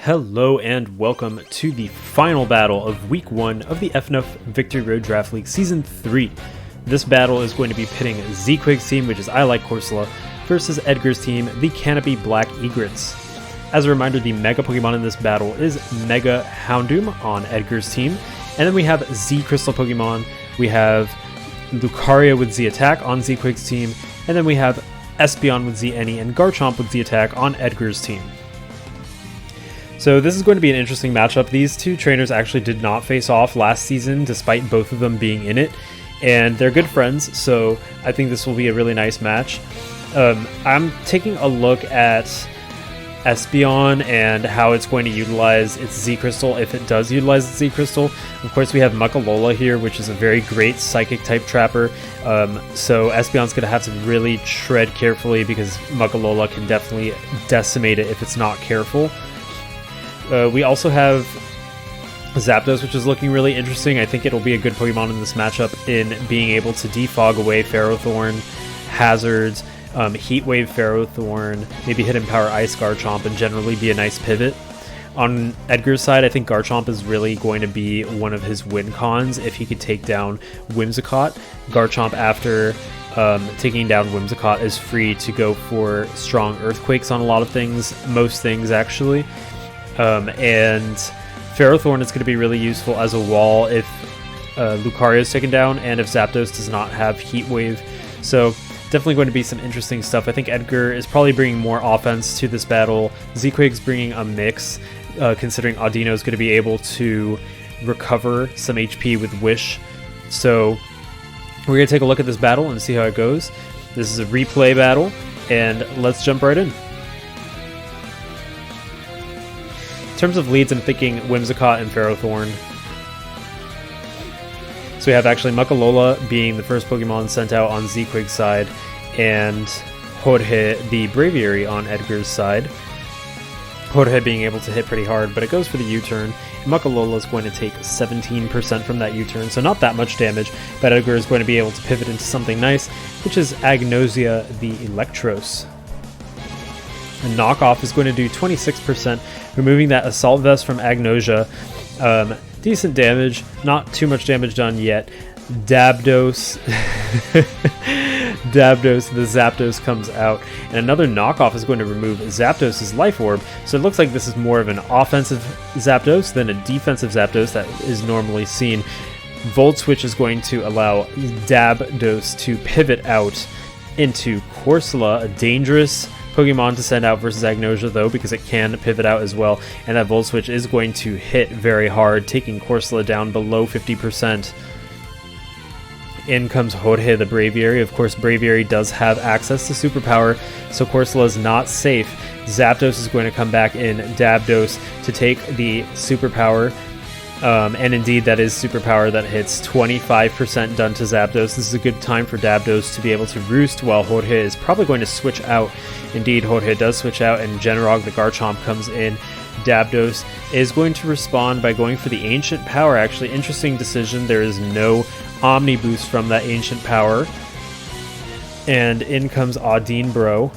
Hello and welcome to the final battle of Week 1 of the FNUF Victory Road Draft League Season 3. This battle is going to be pitting Zequig's team, which is I Like Corsola, versus Edgar's team, the Canopy Black Egrets. As a reminder, the Mega Pokemon in this battle is Mega Houndoom on Edgar's team, and then we have Z Crystal Pokemon, we have Lucario with Z Attack on Zequig's team, and then we have Espeon with Z Any and Garchomp with Z Attack on Edgar's team. So this is going to be an interesting matchup. These two trainers actually did not face off last season, despite both of them being in it, and they're good friends, so I think this will be a really nice match. I'm taking a look at Espeon and how it's going to utilize its Z-Crystal, if it does utilize its Z-Crystal. Of course, we have Muckalola here, which is a very great Psychic-type trapper, so Espeon's going to have to really tread carefully because Muckalola can definitely decimate it if it's not careful. We also have Zapdos, which is looking really interesting. I think it'll be a good Pokemon in this matchup in being able to defog away Ferrothorn, Hazards, Heat Wave Ferrothorn, maybe Hidden Power Ice Garchomp, and generally be a nice pivot. On Edgar's side, I think Garchomp is really going to be one of his win cons if he could take down Whimsicott. Garchomp, after taking down Whimsicott, is free to go for strong Earthquakes on a lot of things, most things actually. And Ferrothorn is going to be really useful as a wall if Lucario is taken down and if Zapdos does not have Heat Wave. So definitely going to be some interesting stuff. I think Edgar is probably bringing more offense to this battle. Zequig's bringing a mix, considering Audino is going to be able to recover some HP with Wish. So we're going to take a look at this battle and see how it goes. This is a replay battle, and let's jump right in. In terms of leads, I'm thinking Whimsicott and Ferrothorn. So we have actually Muckalola being the first Pokemon sent out on Zequig's side, and Jorge the Braviary on Edgar's side. Jorge being able to hit pretty hard, but it goes for the U-turn. Muckalola is going to take 17% from that U-turn, so not that much damage, but Edgar is going to be able to pivot into something nice, which is Agnosia the Electros. A knockoff is going to do 26%, removing that Assault Vest from Agnosia. Decent damage, not too much damage done yet. Dabdos, Dabdos, the Zapdos comes out, and another knockoff is going to remove Zapdos' Life Orb. So it looks like this is more of an offensive Zapdos than a defensive Zapdos that is normally seen. Volt Switch is going to allow Dabdos to pivot out into Corsola, a dangerous Pokemon to send out versus Agnosia though, because it can pivot out as well, and that Volt Switch is going to hit very hard, taking Corsola down below 50%. In comes Jorge the Braviary. Of course, Braviary does have access to Superpower, so Corsola is not safe. Zapdos is going to come back in Dabdos to take the Superpower. And indeed, that is Superpower that hits 25% done to Zapdos. This is a good time for Dabdos to be able to roost while Jorge is probably going to switch out. Indeed, Jorge does switch out, and Generog the Garchomp comes in. Dabdos is going to respond by going for the Ancient Power. Actually, interesting decision. There is no Omni Boost from that Ancient Power. And in comes Audine Bro.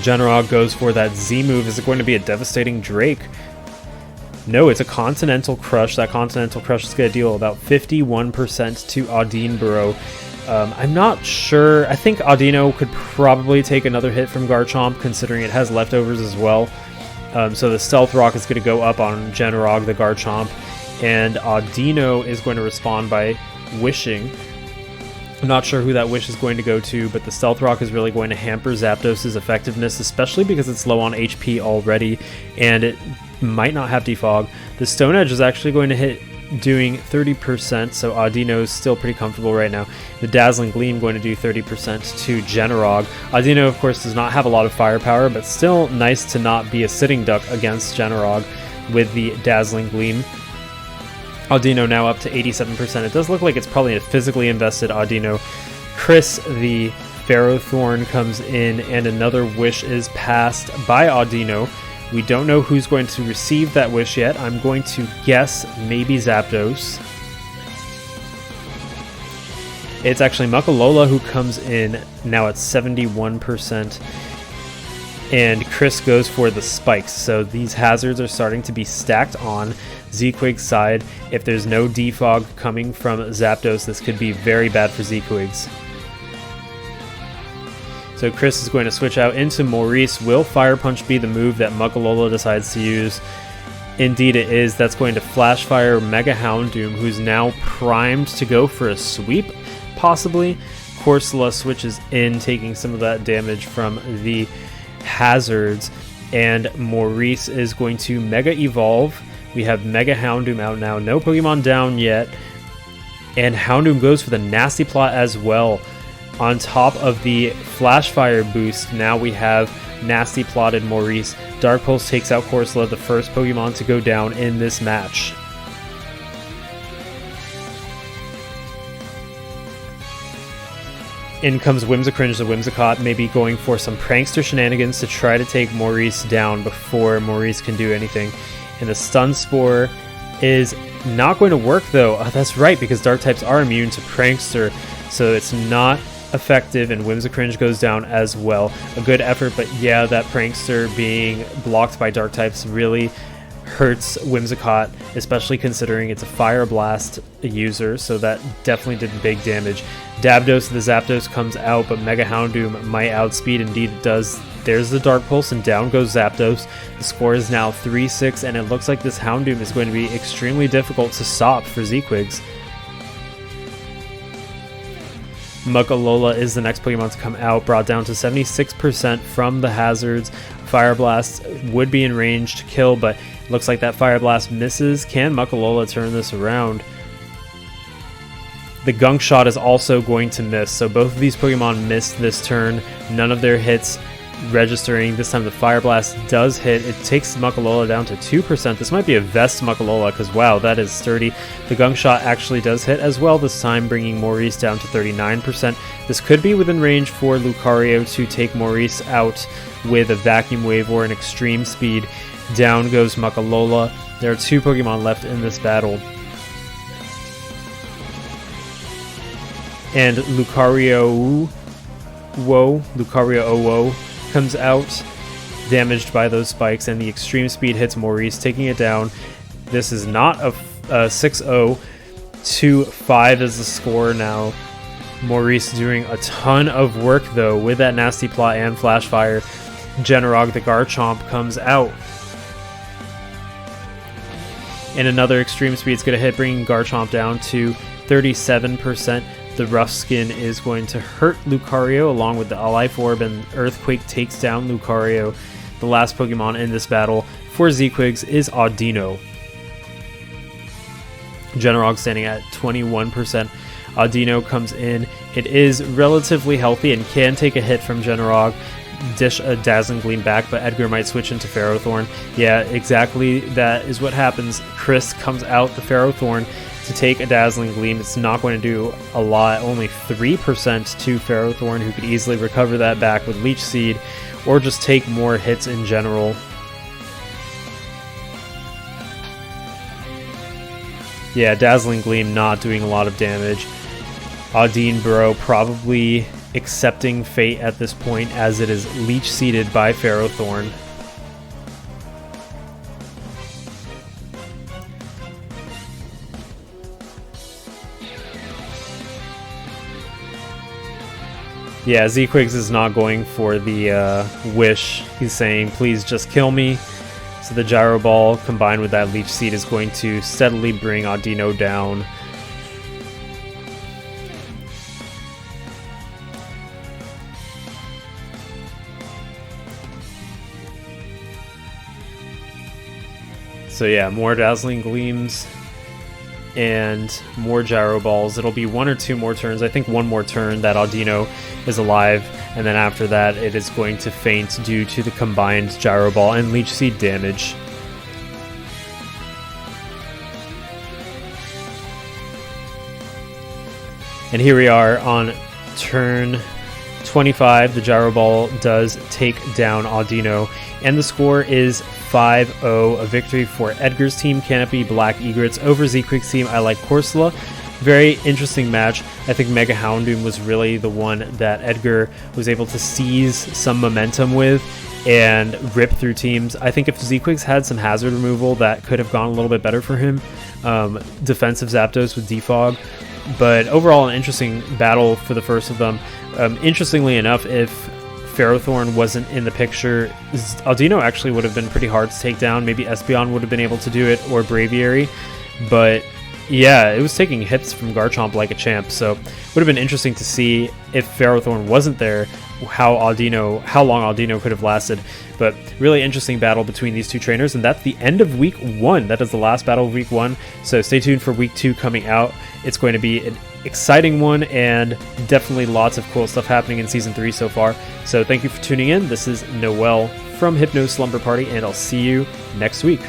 Generog goes for that Z move. Is it going to be a devastating Drake? No, it's a Continental Crush. That Continental Crush is going to deal about 51% to Audine Burrow. I'm not sure. I think Audino could probably take another hit from Garchomp, considering it has leftovers as well. So the Stealth Rock is going to go up on Generog, the Garchomp, and Audino is going to respond by Wishing. I'm not sure who that Wish is going to go to, but the Stealth Rock is really going to hamper Zapdos' effectiveness, especially because it's low on HP already, and it might not have Defog. The Stone Edge is actually going to hit, doing 30%, so Audino is still pretty comfortable right now. The Dazzling Gleam going to do 30% to Generog. Audino, of course, does not have a lot of firepower, but still nice to not be a sitting duck against Generog with the Dazzling Gleam. Audino now up to 87%. It does look like it's probably a physically invested Audino. Chris the Ferrothorn comes in, and another Wish is passed by Audino. We don't know who's going to receive that Wish yet. I'm going to guess maybe Zapdos. It's actually Muckalola who comes in now at 71%. and Chris goes for the spikes. So these hazards are starting to be stacked on Z-Quig's side. If there's no defog coming from Zapdos, this could be very bad for Z-Quigs. So Chris is going to switch out into Maurice. Will Fire Punch be the move that Muckalola decides to use? Indeed it is. That's going to Flash Fire Mega Houndoom, who's now primed to go for a sweep, possibly. Corsola switches in, taking some of that damage from the hazards, and Maurice is going to Mega Evolve. We have Mega Houndoom out now, no Pokemon down yet, and Houndoom goes for the Nasty Plot as well. On top of the Flash Fire boost, now we have Nasty Plotted Maurice. Dark Pulse takes out Corsola, the first Pokemon to go down in this match. In comes Whimsicringe the Whimsicott, maybe going for some prankster shenanigans to try to take Maurice down before Maurice can do anything. And the Stun Spore is not going to work though. That's right, because Dark types are immune to prankster, so it's not effective, and Whimsicringe goes down as well. A good effort, but yeah, that prankster being blocked by Dark types really hurts Whimsicott, especially considering it's a Fire Blast user, so that definitely did big damage. Dabdos, the Zapdos comes out, but Mega Houndoom might outspeed. Indeed it does. There's the Dark Pulse, and down goes Zapdos. The score is now 3-6, and it looks like this Houndoom is going to be extremely difficult to stop for Z-Quigs. Muckalola is the next Pokemon to come out, brought down to 76% from the hazards. Fire Blast would be in range to kill, but looks like that Fire Blast misses. Can Muckalola turn this around? The Gunk Shot is also going to miss, so both of these Pokemon missed this turn. None of their hits registering. This time the Fire Blast does hit. It takes Muckalola down to 2%. This might be a Vest Muckalola, because wow, that is sturdy. The Gunk Shot actually does hit as well this time, bringing Maurice down to 39%. This could be within range for Lucario to take Maurice out with a Vacuum Wave or an Extreme Speed. Down goes Muckalola. There are 2 Pokemon left in this battle. And Lucario Owo comes out, damaged by those spikes, and the Extreme Speed hits Maurice, taking it down. This is not a 6-0. 2-5 is the score now. Maurice doing a ton of work though with that Nasty Plot and Flash Fire. Generog the Garchomp comes out, and another Extreme Speed is going to hit, bringing Garchomp down to 37%. The Rough Skin is going to hurt Lucario along with the Life Orb, and Earthquake takes down Lucario. The last Pokemon in this battle for Z-Quigs is Audino. Generog standing at 21%. Audino comes in. It is relatively healthy and can take a hit from Generog. Dish a Dazzling Gleam back, but Edgar might switch into Ferrothorn. Yeah, exactly, that is what happens. Chris comes out the Ferrothorn to take a Dazzling Gleam. It's not going to do a lot, only 3% to Ferrothorn, who could easily recover that back with Leech Seed, or just take more hits in general. Yeah, Dazzling Gleam not doing a lot of damage. Audine Bro probably accepting fate at this point, as it is Leech Seeded by Ferrothorn. Yeah, Z-Quigs is not going for the wish. He's saying, please just kill me. So the Gyro Ball combined with that Leech Seed is going to steadily bring Audino down. So yeah, more Dazzling Gleams and more Gyro Balls. It'll be 1 or 2 more turns. I think 1 more turn that Audino is alive, and then after that it is going to faint due to the combined Gyro Ball and Leech Seed damage. And here we are on turn 25. The Gyro Ball does take down Audino, and the score is 5-0, a victory for Edgar's team, Canopy Black Egrets, over Z-Quig's team, I Like Corsola. very interesting match. I think Mega Houndoom was really the one that Edgar was able to seize some momentum with and rip through teams. I think if Z-Quigs had some hazard removal, that could have gone a little bit better for him. Defensive Zapdos with Defog. But overall, an interesting battle for the first of them. Interestingly enough, if Ferrothorn wasn't in the picture, Audino actually would have been pretty hard to take down. Maybe Espeon would have been able to do it, or Braviary. But yeah, it was taking hits from Garchomp like a champ, so it would have been interesting to see if Ferrothorn wasn't there, how long Audino could have lasted. But really interesting battle between these two trainers, and that's the end of week 1. That is the last battle of week 1, so stay tuned for week 2 coming out. It's going to be an exciting one, and definitely lots of cool stuff happening in Season 3 so far. So thank you for tuning in. This is Noel from Hypno Slumber Party, and I'll see you next week.